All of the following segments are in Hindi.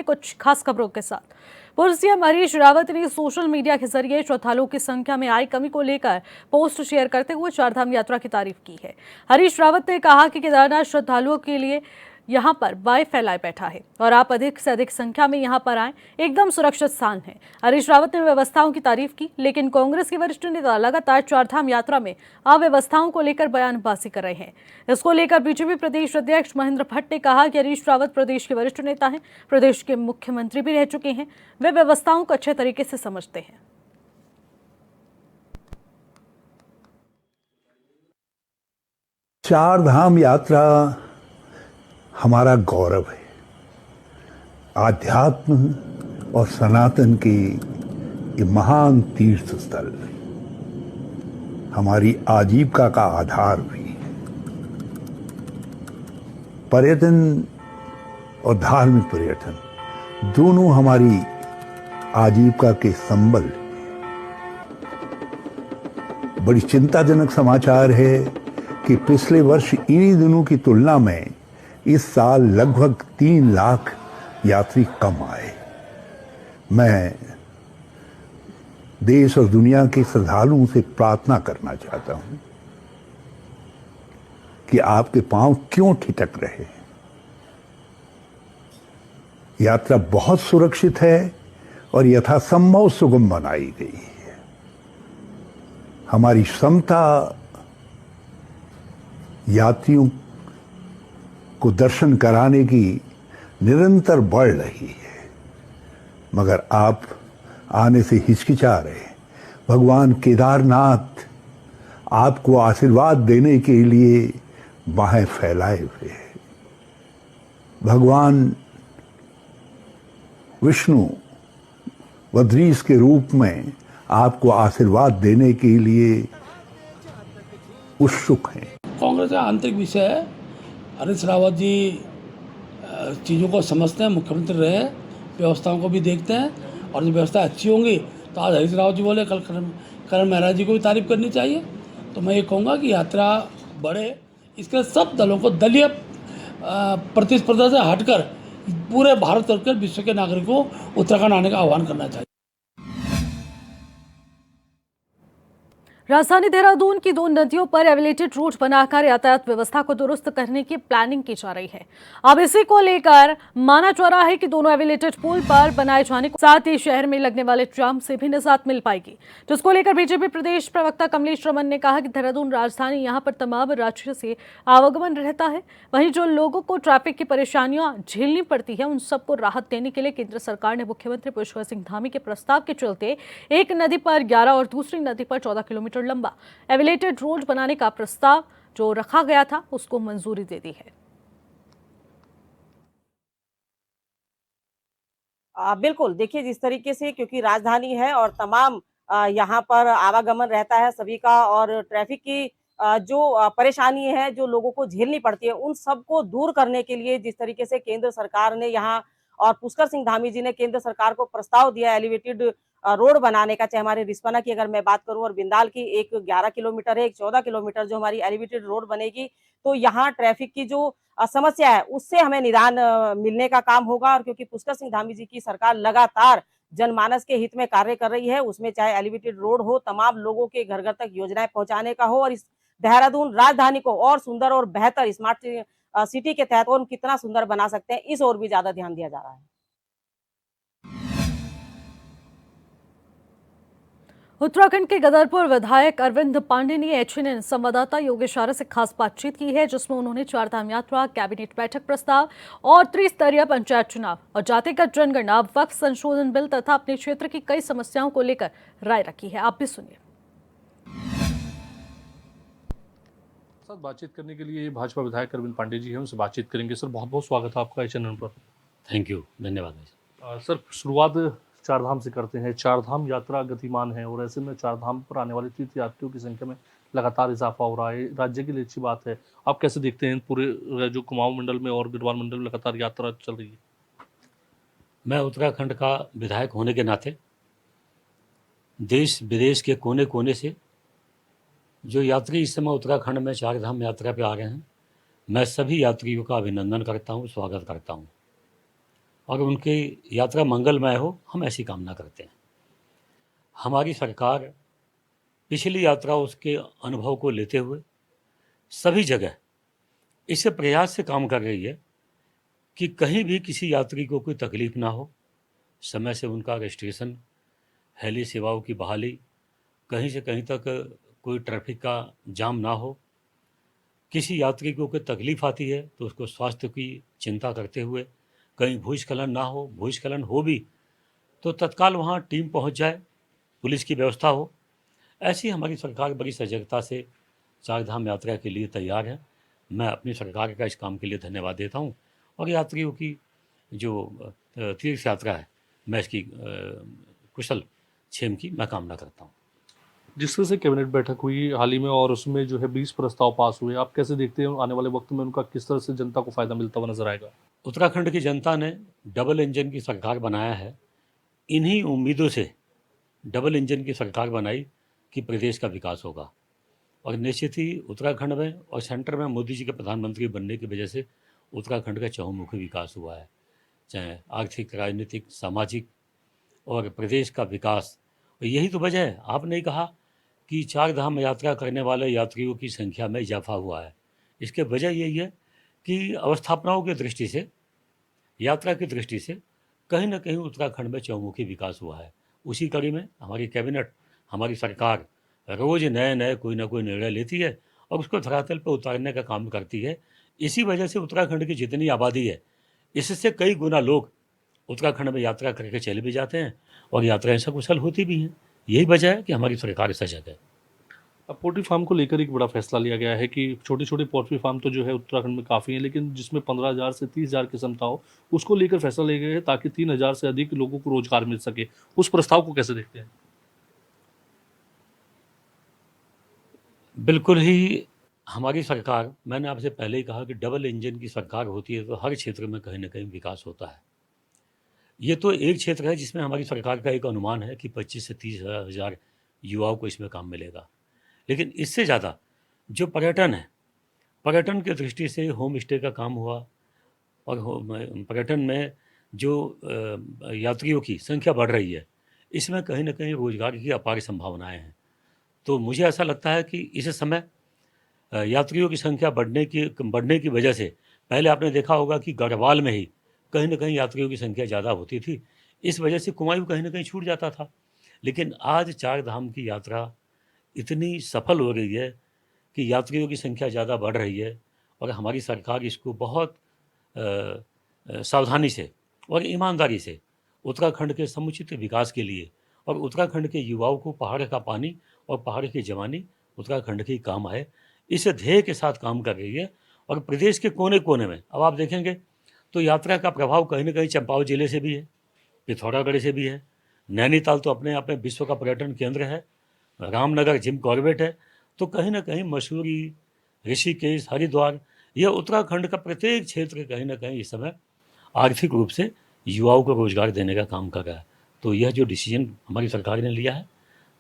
कुछ खास खबरों के साथ पूर्व सीएम हरीश रावत ने सोशल मीडिया के जरिए श्रद्धालुओं की संख्या में आई कमी को लेकर पोस्ट शेयर करते हुए चारधाम यात्रा की तारीफ की है। हरीश रावत ने कहा कि केदारनाथ श्रद्धालुओं के लिए यहां पर वाई फैलाए बैठा है और आप अधिक से अधिक संख्या में यहां पर आएं, एकदम सुरक्षित स्थान है। हरीश रावत ने व्यवस्थाओं की तारीफ की, लेकिन कांग्रेस के वरिष्ठ नेता लगातार चारधाम यात्रा में अव्यवस्थाओं को लेकर बयानबाजी कर रहे हैं। इसको लेकर बीजेपी प्रदेश अध्यक्ष महेंद्र भट्ट ने कहा कि हरीश रावत प्रदेश के वरिष्ठ नेता हैं, प्रदेश के मुख्यमंत्री भी रह चुके हैं, वे व्यवस्थाओं को अच्छे तरीके से समझते हैं। चारधाम यात्रा हमारा गौरव है। आध्यात्म और सनातन की ये महान तीर्थ स्थल हमारी आजीविका का आधार भी है। पर्यटन और धार्मिक पर्यटन दोनों हमारी आजीविका के संबल हैं। बड़ी चिंताजनक समाचार है कि पिछले वर्ष इन्हीं दिनों की तुलना में इस साल लगभग 3 लाख यात्री कम आए। मैं देश और दुनिया के श्रद्धालुओं से प्रार्थना करना चाहता हूं कि आपके पांव क्यों ठिठक रहे हैं। यात्रा बहुत सुरक्षित है और यथासंभव सुगम बनाई गई है। हमारी क्षमता यात्रियों को दर्शन कराने की निरंतर बढ़ रही है, मगर आप आने से हिचकिचा रहे हैं। भगवान केदारनाथ आपको आशीर्वाद देने के लिए बाहें फैलाए हुए हैं। भगवान विष्णु वज्रीश के रूप में आपको आशीर्वाद देने के लिए उत्सुक हैं। कांग्रेस का आंतरिक विषय है। हरीश रावत जी चीज़ों को समझते हैं, मुख्यमंत्री रहे, व्यवस्थाओं को भी देखते हैं, और जब व्यवस्था अच्छी होंगी तो आज हरीश रावत जी बोले, कल करण महाराज जी को भी तारीफ करनी चाहिए। तो मैं ये कहूँगा कि यात्रा बढ़े, इसके लिए सब दलों को दलीय प्रतिस्पर्धा से हटकर पूरे भारत और विश्व के नागरिकों को उत्तराखंड आने का आह्वान करना चाहिए। राजधानी देहरादून की 2 नदियों पर एलिवेटेड रोड बनाकर यातायात व्यवस्था को दुरुस्त करने की प्लानिंग की जा रही है। अब इसी को लेकर माना जा रहा है कि दोनों एलिवेटेड पुल पर बनाए जाने के साथ ही शहर में लगने वाले जाम से भी निजात मिल पाएगी, जिसको लेकर बीजेपी प्रदेश प्रवक्ता कमलेश रमन ने कहा कि देहरादून राजधानी, यहां पर तमाम राज्यों से आवागमन रहता है। वहीं जो लोगों को ट्रैफिक की परेशानियां झेलनी पड़ती है, उन सबको राहत देने के लिए केंद्र सरकार ने मुख्यमंत्री पुष्कर सिंह धामी के प्रस्ताव के चलते एक नदी पर 11 और दूसरी नदी पर 14 किलोमीटर लंबा एलिवेटेड रोड बनाने का प्रस्ताव जो रखा गया था, उसको मंजूरी दे दी है। बिल्कुल, देखिए जिस तरीके से, क्योंकि राजधानी है और तमाम यहाँ पर आवागमन रहता है सभी का, और ट्रैफिक की जो परेशानी है, जो लोगों को झेलनी पड़ती है, उन सबको दूर करने के लिए जिस तरीके से केंद्र सरकार ने यहाँ और पुष्कर सिंह धामी जी ने केंद्र सरकार को प्रस्ताव दिया एलिवेटेड रोड बनाने का, चाहे हमारे रिस्पना की अगर मैं बात करूं और बिंदाल की, एक 11 किलोमीटर है, एक 14 किलोमीटर जो हमारी एलिवेटेड रोड बनेगी, तो यहाँ ट्रैफिक की जो समस्या है उससे हमें निदान मिलने का काम होगा। और क्योंकि पुष्कर सिंह धामी जी की सरकार लगातार जनमानस के हित में कार्य कर रही है, उसमें चाहे एलिवेटेड रोड हो, तमाम लोगों के घर घर तक योजनाएं पहुंचाने का हो, और इस देहरादून राजधानी को और सुंदर और बेहतर स्मार्ट सिटी के तहत और कितना सुंदर बना सकते हैं, इस ओर भी ज्यादा ध्यान दिया जा रहा है। उत्तराखंड के गदरपुर विधायक अरविंद पांडे ने एचएनएन संवाददाता योगेश आर्य से खास बातचीत की है, जिसमें उन्होंने चारधाम यात्रा, कैबिनेट बैठक प्रस्ताव और त्रिस्तरीय पंचायत चुनाव और जातिगत जनगणना, वक्फ संशोधन बिल तथा अपने क्षेत्र की कई समस्याओं को लेकर राय रखी है। आप भी सुनिए। साथ बातचीत करने के लिए भाजपा विधायक अरविंद पांडे जी हैं, उनसे बातचीत करेंगे। सर, बहुत बहुत स्वागत है आपका एचएनएन पर। थैंक यू, धन्यवाद भाई। सर, शुरुआत चारधाम से करते हैं। चारधाम यात्रा गतिमान है और ऐसे में चारधाम पर आने वाले तीर्थ यात्रियों की संख्या में लगातार इजाफा हो रहा है, राज्य के लिए अच्छी बात है। आप कैसे देखते हैं पूरे जो कुमाऊं मंडल में और गढ़वाल मंडल में लगातार यात्रा चल रही है? मैं उत्तराखंड का विधायक होने के नाते देश विदेश के कोने कोने से जो यात्री इस समय उत्तराखंड में चारधाम यात्रा पे आ रहे हैं, मैं सभी यात्रियों का अभिनंदन करता हूँ, स्वागत करता हूँ। और उनकी यात्रा मंगलमय हो, हम ऐसी कामना करते हैं। हमारी सरकार पिछली यात्रा उसके अनुभव को लेते हुए सभी जगह इस प्रयास से काम कर रही है कि कहीं भी किसी यात्री को कोई तकलीफ ना हो, समय से उनका रजिस्ट्रेशन, हेली सेवाओं की बहाली, कहीं से कहीं तक कोई ट्रैफिक का जाम ना हो। किसी यात्री को कोई तकलीफ आती है तो उसको स्वास्थ्य की चिंता करते हुए कहीं भूस्खलन ना हो, भूस्खलन हो भी तो तत्काल वहाँ टीम पहुँच जाए, पुलिस की व्यवस्था हो। ऐसी हमारी सरकार बड़ी सजगता से चारधाम यात्रा के लिए तैयार है। मैं अपनी सरकार का इस काम के लिए धन्यवाद देता हूँ और यात्रियों की जो तीर्थ यात्रा है, मैं इसकी कुशल क्षेम की मैं कामना करता हूँ। जिस तरह से कैबिनेट बैठक हुई हाल ही में और उसमें जो है 20 प्रस्ताव पास हुए, आप कैसे देखते हैं आने वाले वक्त में उनका किस तरह से जनता को फायदा मिलता हुआ नजर आएगा? उत्तराखंड की जनता ने डबल इंजन की सरकार बनाया है। इन्हीं उम्मीदों से डबल इंजन की सरकार बनाई कि प्रदेश का विकास होगा और निश्चित ही उत्तराखंड में और सेंटर में मोदी जी के प्रधानमंत्री बनने की वजह से उत्तराखंड का चहुमुखी विकास हुआ है, चाहे आर्थिक, राजनीतिक, सामाजिक और प्रदेश का विकास। और यही तो वजह है, आपने ही कहा कि चार धाम यात्रा करने वाले यात्रियों की संख्या में इजाफा हुआ है। इसके वजह यही है कि अवस्थापनाओं की दृष्टि से, यात्रा की दृष्टि से कहीं ना कहीं उत्तराखंड में चहुमुखी विकास हुआ है। उसी कड़ी में हमारी कैबिनेट, हमारी सरकार रोज़ नए नए कोई ना कोई निर्णय लेती है और उसको धरातल पर उतारने का काम करती है। इसी वजह से उत्तराखंड की जितनी आबादी है, इससे कई गुना लोग उत्तराखंड में यात्रा करके चले भी जाते हैं और यात्राएं सकुशल होती भी हैं। यही वजह है कि हमारी सरकार सजग है। अब पोल्ट्री फार्म को लेकर एक बड़ा फैसला लिया गया है कि छोटे छोटे पोल्ट्री फार्म तो जो है उत्तराखंड में काफ़ी हैं, लेकिन जिसमें 15,000 से 30,000 की क्षमता हो, उसको लेकर फैसला लिया गया है ताकि 3,000 से अधिक लोगों को रोजगार मिल सके। उस प्रस्ताव को कैसे देखते हैं? बिल्कुल ही हमारी सरकार, मैंने आपसे पहले ही कहा कि डबल इंजन की सरकार होती है तो हर क्षेत्र में कहीं ना कहीं विकास होता है। ये तो एक क्षेत्र है जिसमें हमारी सरकार का एक अनुमान है कि 25 से 30 हज़ार युवाओं को इसमें काम मिलेगा। लेकिन इससे ज़्यादा जो पर्यटन है, पर्यटन की दृष्टि से होम स्टे का काम हुआ और पर्यटन में जो यात्रियों की संख्या बढ़ रही है, इसमें कहीं ना कहीं रोजगार की अपार संभावनाएं हैं। तो मुझे ऐसा लगता है कि इस समय यात्रियों की संख्या बढ़ने की वजह से, पहले आपने देखा होगा कि गढ़वाल में ही कहीं न कहीं यात्रियों की संख्या ज़्यादा होती थी। इस वजह से कुमाऊँ कहीं न कहीं छूट जाता था। लेकिन आज चार धाम की यात्रा इतनी सफल हो रही है कि यात्रियों की संख्या ज़्यादा बढ़ रही है और हमारी सरकार इसको बहुत सावधानी से और ईमानदारी से उत्तराखंड के समुचित विकास के लिए और उत्तराखंड के युवाओं को पहाड़ का पानी और पहाड़ की जवानी उत्तराखंड के काम आए, इस ध्येय के साथ काम कर रही है। और प्रदेश के कोने-कोने में अब आप देखेंगे तो यात्रा का प्रभाव कहीं न कहीं चंपावत जिले से भी है, पिथौरागढ़ से भी है। नैनीताल तो अपने आप में विश्व का पर्यटन केंद्र है, रामनगर जिम कॉर्बेट है। तो कहीं न कहीं मसूरी, ऋषिकेश, हरिद्वार, यह उत्तराखंड का प्रत्येक क्षेत्र कहीं न कहीं इस समय आर्थिक रूप से युवाओं को रोजगार देने का काम कर रहा है। तो यह जो डिसीजन हमारी सरकार ने लिया है,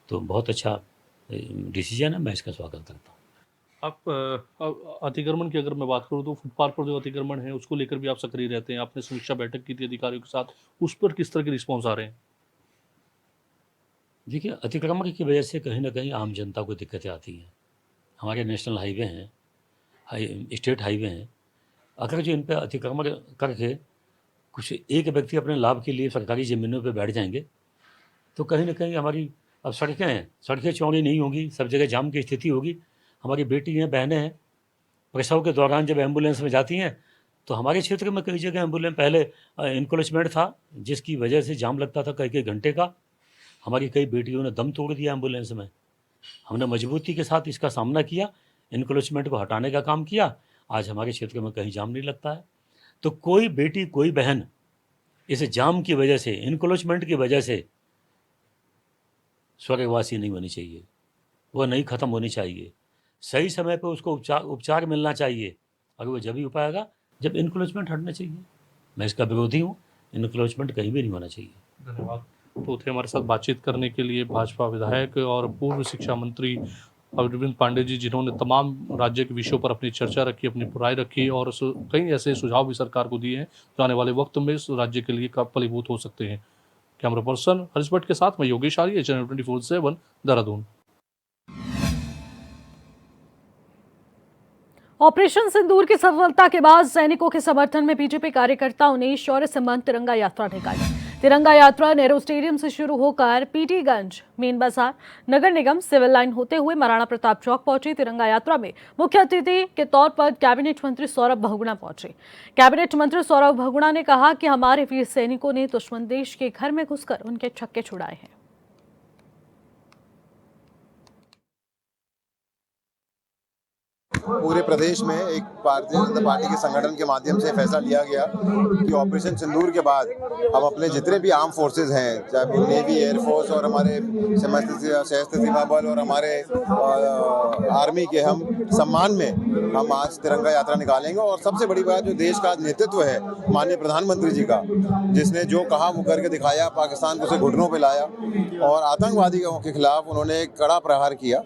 तो बहुत अच्छा डिसीजन है, मैं इसका स्वागत करता हूँ। अतिक्रमण की अगर मैं बात करूं तो फुटपाथ पर जो अतिक्रमण है उसको लेकर भी आप सक्रिय रहते हैं। आपने समीक्षा बैठक की थी अधिकारियों के साथ, उस पर किस तरह के रिस्पॉन्स आ रहे हैं? देखिए, अतिक्रमण की वजह से कहीं न कहीं आम जनता को दिक्कतें आती हैं। हमारे नेशनल हाईवे हैं, स्टेट हाईवे हैं, अगर जो इन पे अतिक्रमण करके कुछ एक व्यक्ति अपने लाभ के लिए सरकारी ज़मीनों पे बैठ जाएंगे तो कहीं न कहीं हमारी अब सड़कें हैं, सड़कें चौड़ी नहीं होंगी, सब जगह जाम की स्थिति होगी। हमारी बेटी हैं, बहनें हैं, प्रसव के दौरान जब एम्बुलेंस में जाती हैं तो हमारे क्षेत्र में कई जगह एम्बुलेंस पहले इनक्रोचमेंट था जिसकी वजह से जाम लगता था कई घंटे का। हमारी कई बेटियों ने दम तोड़ दिया एम्बुलेंस में। हमने मजबूती के साथ इसका सामना किया, इनक्रोचमेंट को हटाने का काम किया। आज हमारे क्षेत्र में कहीं जाम नहीं लगता है। तो कोई बेटी, कोई बहन इस जाम की वजह से, इनक्रोचमेंट की वजह से स्वर्गवासी नहीं होनी चाहिए, वह नहीं ख़त्म होनी चाहिए। सही समय पर उसको उपचार मिलना चाहिए और वो जब ही हो पाएगा जब इनक्रोचमेंट हटना चाहिए। मैं इसका विरोधी हूँ, इनक्रोचमेंट कहीं भी नहीं होना चाहिए। धन्यवाद। तो थे हमारे साथ बातचीत करने के लिए भाजपा विधायक और पूर्व शिक्षा मंत्री अरविंद पांडे जी, जिन्होंने तमाम राज्य के विषयों पर अपनी चर्चा रखी, अपनी राय रखी और कई ऐसे सुझाव भी सरकार को दिए हैं जो आने वाले वक्त में इस राज्य के लिए फलीभूत हो सकते हैं। कैमरा पर्सन हरीश भट्ट के साथ मैं योगेश आर्य, चैनल 24/7 देहरादून। ऑपरेशन सिंदूर की सफलता के बाद सैनिकों के समर्थन में बीजेपी कार्यकर्ताओं ने शौर्य सम्मान तिरंगा यात्रा निकाली। तिरंगा यात्रा नेहरू स्टेडियम से शुरू होकर पीटीगंज, मेन बाजार, नगर निगम, सिविल लाइन होते हुए महाराणा प्रताप चौक पहुंची। तिरंगा यात्रा में मुख्य अतिथि के तौर पर कैबिनेट मंत्री सौरभ बहुगुणा पहुंचे। कैबिनेट मंत्री सौरभ बहुगुणा ने कहा कि हमारे वीर सैनिकों ने दुश्मन देश के घर में घुसकर उनके छक्के छुड़ाए हैं। पूरे प्रदेश में एक भारतीय जनता पार्टी के संगठन के माध्यम से फैसला लिया गया कि ऑपरेशन सिंदूर के बाद हम अपने जितने भी आर्म फोर्सेज हैं, चाहे वो नेवी, एयरफोर्स और हमारे सशस्त्र सीमा बल और हमारे आर्मी के, हम सम्मान में हम आज तिरंगा यात्रा निकालेंगे। और सबसे बड़ी बात, जो देश का नेतृत्व है माननीय प्रधानमंत्री जी का, जिसने जो कहा वो करके दिखाया, पाकिस्तान को उसे घुटनों पर लाया और आतंकवादियों के खिलाफ उन्होंने कड़ा प्रहार किया,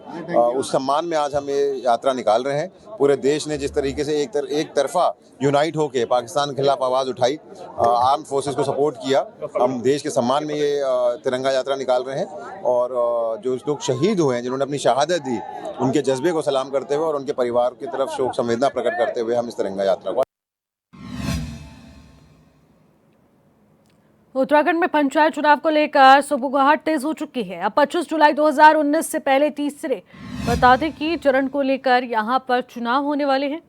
उस सम्मान में आज हम ये यात्रा निकाल रहे हैं। पूरे देश ने जिस तरीके से एक तरफा यूनाइट होकर पाकिस्तान के खिलाफ आवाज़ उठाई, आर्म फोर्सेस को सपोर्ट किया, हम देश के सम्मान में ये तिरंगा यात्रा निकाल रहे हैं। और जो लोग शहीद हुए हैं, जिन्होंने अपनी शहादत दी, उनके जज्बे को सलाम करते हुए और उनके परिवार की तरफ शोक संवेदना प्रकट करते हुए हम इस तिरंगा यात्रा को। उत्तराखंड में पंचायत चुनाव को लेकर सुबुगाहट तेज हो चुकी है। अब 25 जुलाई 2019 से पहले तीसरे मतदान चरण को लेकर यहां पर चुनाव होने वाले हैं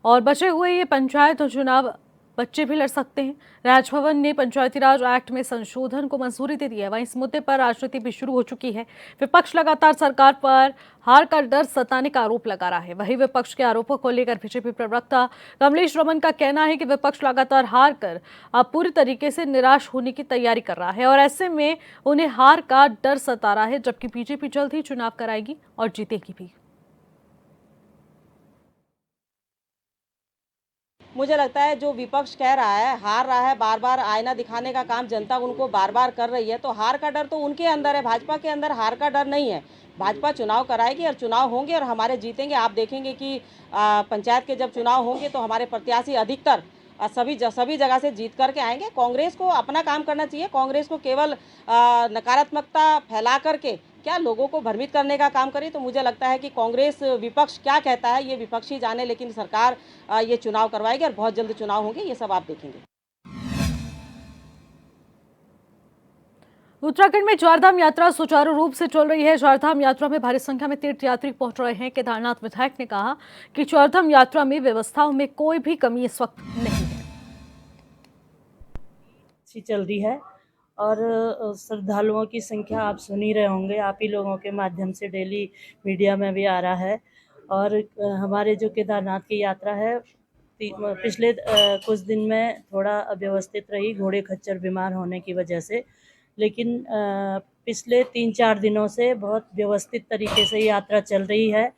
और बचे हुए ये पंचायत चुनाव बच्चे भी लड़ सकते हैं। राजभवन ने पंचायती राज एक्ट में संशोधन को मंजूरी दे दी है। वहीं इस मुद्दे पर राजनीति भी शुरू हो चुकी है। विपक्ष लगातार सरकार पर हार का डर सताने का आरोप लगा रहा है। वहीं विपक्ष के आरोपों को लेकर बीजेपी प्रवक्ता कमलेश रमन का कहना है कि विपक्ष लगातार हार कर अब पूरी तरीके से निराश होने की तैयारी कर रहा है और ऐसे में उन्हें हार का डर सता रहा है, जबकि बीजेपी जल्द ही चुनाव कराएगी और जीतेगी भी। मुझे लगता है जो विपक्ष कह रहा है, हार रहा है, बार बार आईना दिखाने का काम जनता उनको बार बार कर रही है, तो हार का डर तो उनके अंदर है। भाजपा के अंदर हार का डर नहीं है। भाजपा चुनाव कराएगी और चुनाव होंगे और हमारे जीतेंगे। आप देखेंगे कि पंचायत के जब चुनाव होंगे तो हमारे प्रत्याशी अधिकतर सभी जगह से जीत करके आएंगे। कांग्रेस को अपना काम करना चाहिए। कांग्रेस को केवल नकारात्मकता फैला करके क्या लोगों को भ्रमित करने का काम करे, तो मुझे लगता है कि कांग्रेस, विपक्ष क्या कहता है ये विपक्ष ही जाने, लेकिन सरकार ये चुनाव करवाएगी और बहुत जल्द चुनाव होंगे, ये सब आप देखेंगे। उत्तराखंड में चारधाम यात्रा सुचारू रूप से चल रही है। चारधाम यात्रा में भारी संख्या में तीर्थयात्री पहुंच रहे हैं। केदारनाथ विधायक ने कहा कि चारधाम यात्रा में व्यवस्थाओं में कोई भी कमी इस वक्त नहीं है। अच्छी चल रही है और श्रद्धालुओं की संख्या आप सुन ही रहे होंगे, आप ही लोगों के माध्यम से डेली मीडिया में भी आ रहा है। और हमारे जो केदारनाथ की यात्रा है पिछले कुछ दिन में थोड़ा अव्यवस्थित रही, घोड़े खच्चर बीमार होने की वजह से, लेकिन पिछले 3-4 दिनों से बहुत व्यवस्थित तरीके से यात्रा चल रही है।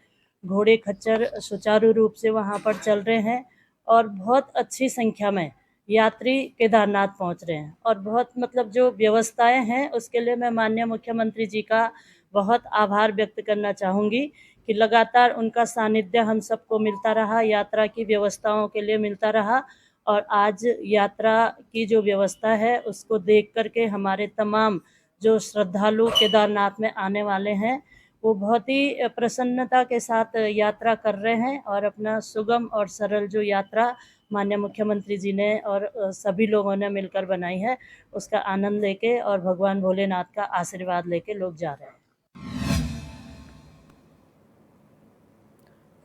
घोड़े खच्चर सुचारू रूप से वहाँ पर चल रहे हैं और बहुत अच्छी संख्या में यात्री केदारनाथ पहुंच रहे हैं। और बहुत जो व्यवस्थाएं हैं उसके लिए मैं माननीय मुख्यमंत्री जी का बहुत आभार व्यक्त करना चाहूँगी कि लगातार उनका सानिध्य हम सबको मिलता रहा, यात्रा की व्यवस्थाओं के लिए मिलता रहा। और आज यात्रा की जो व्यवस्था है उसको देख करके हमारे तमाम जो श्रद्धालु केदारनाथ में आने वाले हैं वो बहुत ही प्रसन्नता के साथ यात्रा कर रहे हैं और अपना सुगम और सरल जो यात्रा माननीय मुख्यमंत्री जी ने और सभी लोगों ने मिलकर बनाई है उसका आनंद लेके और भगवान भोलेनाथ का आशीर्वाद लेके लोग जा रहे हैं।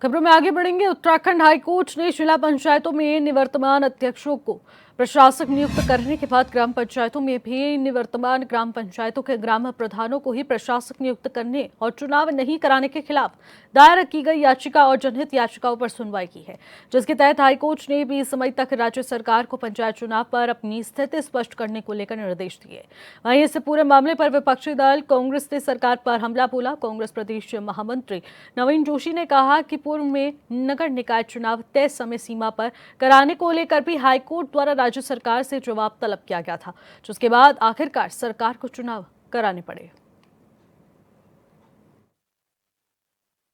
खबरों में आगे बढ़ेंगे। उत्तराखंड हाईकोर्ट ने जिला पंचायतों में निवर्तमान अध्यक्षों को प्रशासक नियुक्त करने के बाद ग्राम पंचायतों में भी निवर्तमान ग्राम पंचायतों के ग्राम प्रधानों को ही प्रशासक नियुक्त करने और चुनाव नहीं कराने के खिलाफ दायर की गई याचिका और जनहित याचिकाओं पर सुनवाई की है, जिसके तहत हाईकोर्ट ने 20 मई तक राज्य सरकार को पंचायत चुनाव पर अपनी स्थिति स्पष्ट करने को लेकर निर्देश दिए। वहीं इस पूरे मामले पर विपक्षी दल कांग्रेस ने सरकार पर हमला बोला। कांग्रेस प्रदेश महामंत्री नवीन जोशी ने कहा कि पूर्व में नगर निकाय चुनाव तय समय सीमा पर कराने को लेकर भी हाईकोर्ट द्वारा राज्य सरकार से जवाब तलब किया गया था, जिसके बाद आखिरकार सरकार को चुनाव कराने पड़े।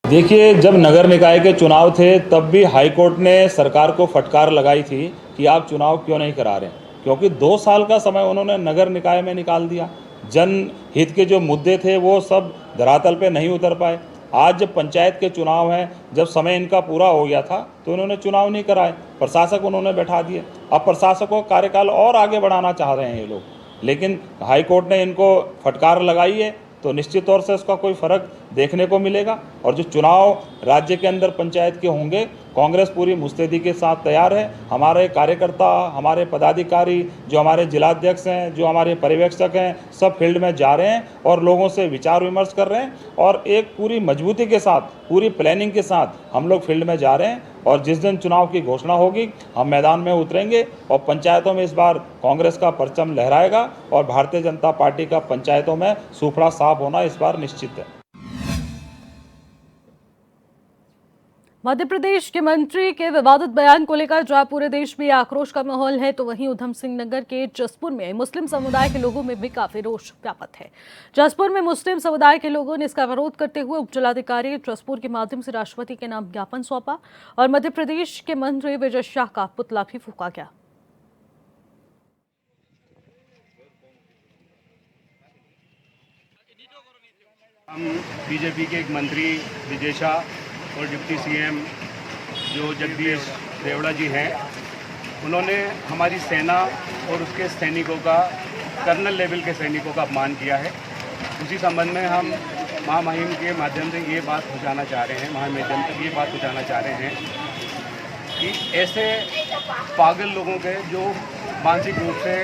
देखिए, जब नगर निकाय के चुनाव थे तब भी हाई कोर्ट ने सरकार को फटकार लगाई थी कि आप चुनाव क्यों नहीं करा रहे, क्योंकि 2 साल का समय उन्होंने नगर निकाय में निकाल दिया। जनहित के जो मुद्दे थे वो सब धरातल पे नहीं उतर पाए। आज जब पंचायत के चुनाव हैं, जब समय इनका पूरा हो गया था तो उन्होंने चुनाव नहीं कराए, प्रशासक उन्होंने बैठा दिए। अब प्रशासकों का कार्यकाल और आगे बढ़ाना चाह रहे हैं ये लोग, लेकिन हाई कोर्ट ने इनको फटकार लगाई है तो निश्चित तौर से उसका कोई फर्क देखने को मिलेगा। और जो चुनाव राज्य के अंदर पंचायत के होंगे, कांग्रेस पूरी मुस्तैदी के साथ तैयार है। हमारे कार्यकर्ता, हमारे पदाधिकारी, जो हमारे जिलाध्यक्ष हैं, जो हमारे पर्यवेक्षक हैं, सब फील्ड में जा रहे हैं और लोगों से विचार विमर्श कर रहे हैं और एक पूरी मजबूती के साथ, पूरी प्लानिंग के साथ हम लोग फील्ड में जा रहे हैं। और जिस दिन चुनाव की घोषणा होगी हम मैदान में उतरेंगे और पंचायतों में इस बार कांग्रेस का परचम लहराएगा और भारतीय जनता पार्टी का पंचायतों में सूखड़ा साफ होना इस बार निश्चित है। मध्य प्रदेश के मंत्री के विवादित बयान को लेकर जहां पूरे देश में आक्रोश का माहौल है, तो वहीं उधम सिंह नगर के जसपुर में मुस्लिम समुदाय के लोगों में भी काफी रोष व्याप्त है। जसपुर में मुस्लिम समुदाय के लोगों ने इसका विरोध करते हुए उपजिलाधिकारी जसपुर के माध्यम से राष्ट्रपति के नाम ज्ञापन सौंपा और मध्य प्रदेश के मंत्री विजय शाह का पुतला भी फूंका गया। हम बीजेपी के एक मंत्री विजय शाह और डिप्टी सीएम जो जगदीश देवड़ा जी हैं, उन्होंने हमारी सेना और उसके सैनिकों का, कर्नल लेवल के सैनिकों का अपमान किया है। उसी संबंध में हम महामहिम के माध्यम से ये बात पहुंचाना चाह रहे हैं, महामाध्यम तक ये बात पहुंचाना चाह रहे हैं कि ऐसे पागल लोगों के जो मानसिक रूप से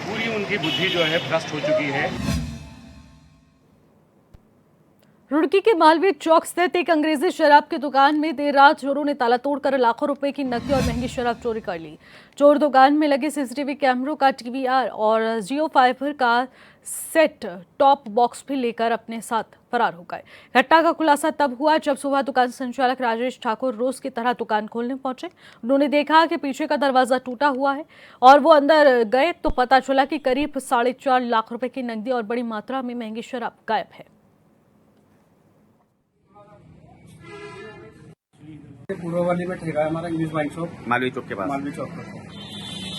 पूरी उनकी बुद्धि जो है भ्रष्ट हो चुकी है। रुड़की के मालवीय चौक स्थित एक अंग्रेजी शराब की दुकान में देर रात चोरों ने ताला तोड़कर लाखों रुपए की नकदी और महंगी शराब चोरी कर ली। चोर दुकान में लगे सीसीटीवी कैमरों का टीवीआर और जियो फाइबर का सेट टॉप बॉक्स भी लेकर अपने साथ फरार हो गए। घटना का खुलासा तब हुआ जब सुबह दुकान संचालक राजेश ठाकुर रोज की तरह दुकान खोलने पहुंचे। उन्होंने देखा कि पीछे का दरवाजा टूटा हुआ है और वो अंदर गए तो पता चला कि करीब 4.5 लाख रुपए की नकदी और बड़ी मात्रा में महंगी शराब गायब है। पूर्ववाली में ठेका है हमारा इंग्लिश वाइन शॉप, मालवीय चौक के पास। मालवीय चौक पर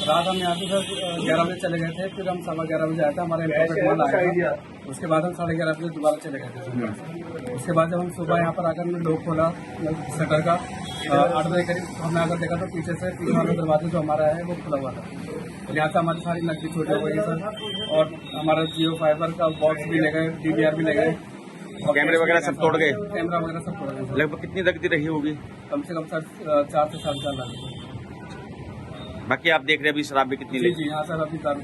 रात हम यहाँ पे सर 11 बजे चले गए थे, फिर हम 11:15 बजे आए थे, हमारे माल आया। उसके बाद हम 11:30 बजे दोबारा चले गए थे। उसके बाद जब हम सुबह यहाँ पर आकर हमने लॉक खोला शटर का 8 बजे करीब, हमने आकर देखा तो पीछे वाला दरवाजा जो हमारा है वो खुला हुआ था। यहाँ से हमारी सारी नकदी चोरी हो गई सर, और हमारा जियो फाइबर का बॉक्स भी ले गए, DVR भी ले गए, कैमरे वगैरह सब तोड़ गए। कैमरा वगैरह सब तोड़ गए। लगभग कितनी नकदी रही होगी? कम से कम सर 4 से 4.5 लाख। बाकी आप देख रहे हैं अभी शराब भी कितनी जी हाँ सर, अभी दारू।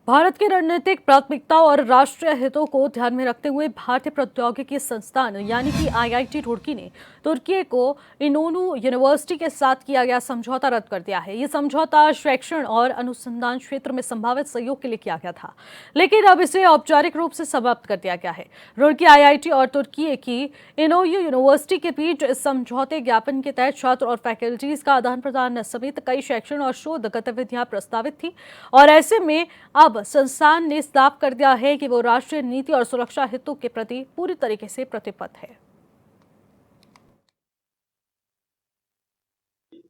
भारत की रणनीतिक प्राथमिकता और राष्ट्रीय हितों को ध्यान में रखते हुए भारतीय प्रौद्योगिकी संस्थान यानी कि IIT रुड़की ने तुर्की को इनोनू यूनिवर्सिटी के साथ किया गया समझौता रद्द कर दिया है। ये समझौता शैक्षण और अनुसंधान क्षेत्र में संभावित सहयोग के लिए किया गया था, लेकिन अब इसे औपचारिक रूप से समाप्त कर दिया गया है। रुड़की IIT और तुर्की की इनोनू यूनिवर्सिटी के बीच इस समझौते ज्ञापन के तहत छात्र और फैकल्टीज का आदान प्रदान समेत कई शैक्षण और शोध गतिविधियां प्रस्तावित थी और ऐसे में अब संस्थान ने साफ कर दिया है कि वो राष्ट्रीय नीति और सुरक्षा हितों के प्रति पूरी तरीके से प्रतिबद्ध है।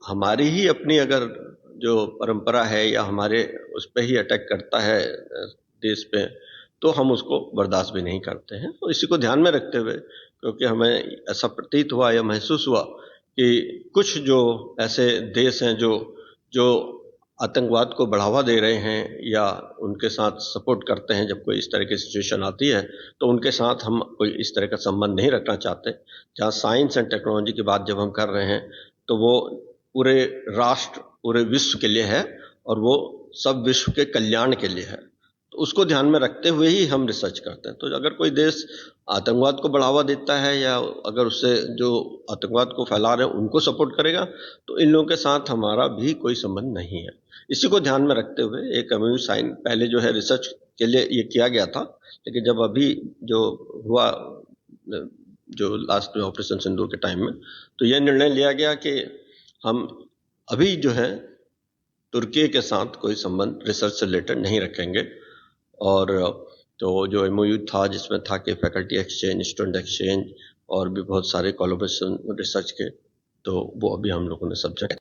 हमारी ही अपनी अगर जो परंपरा है या हमारे उस पर ही अटैक करता है देश पे, तो हम उसको बर्दाश्त भी नहीं करते हैं। तो इसी को ध्यान में रखते हुए, क्योंकि हमें ऐसा प्रतीत हुआ या महसूस हुआ कि कुछ जो ऐसे देश हैं जो आतंकवाद को बढ़ावा दे रहे हैं या उनके साथ सपोर्ट करते हैं, जब कोई इस तरह की सिचुएशन आती है तो उनके साथ हम कोई इस तरह का संबंध नहीं रखना चाहते। जहाँ साइंस एंड टेक्नोलॉजी की बात जब हम कर रहे हैं तो वो पूरे राष्ट्र, पूरे विश्व के लिए है और वो सब विश्व के कल्याण के लिए है। तो उसको ध्यान में रखते हुए ही हम रिसर्च करते हैं। तो अगर कोई देश आतंकवाद को बढ़ावा देता है या अगर उससे जो आतंकवाद को फैला रहे हैं उनको सपोर्ट करेगा, तो इन लोगों के साथ हमारा भी कोई संबंध नहीं है। इसी को ध्यान में रखते हुए एक MOU साइन पहले जो है रिसर्च के लिए ये किया गया था, लेकिन जब अभी जो हुआ जो लास्ट में ऑपरेशन सिंदूर के टाइम में, तो यह निर्णय लिया गया कि हम अभी जो है तुर्की के साथ कोई संबंध रिसर्च से रिलेटेड नहीं रखेंगे और तो जो MOU था जिसमें था कि फैकल्टी एक्सचेंज, स्टूडेंट एक्सचेंज और भी बहुत सारे कोलैबोरेशन रिसर्च के, तो वो अभी हम लोगों ने सब जगह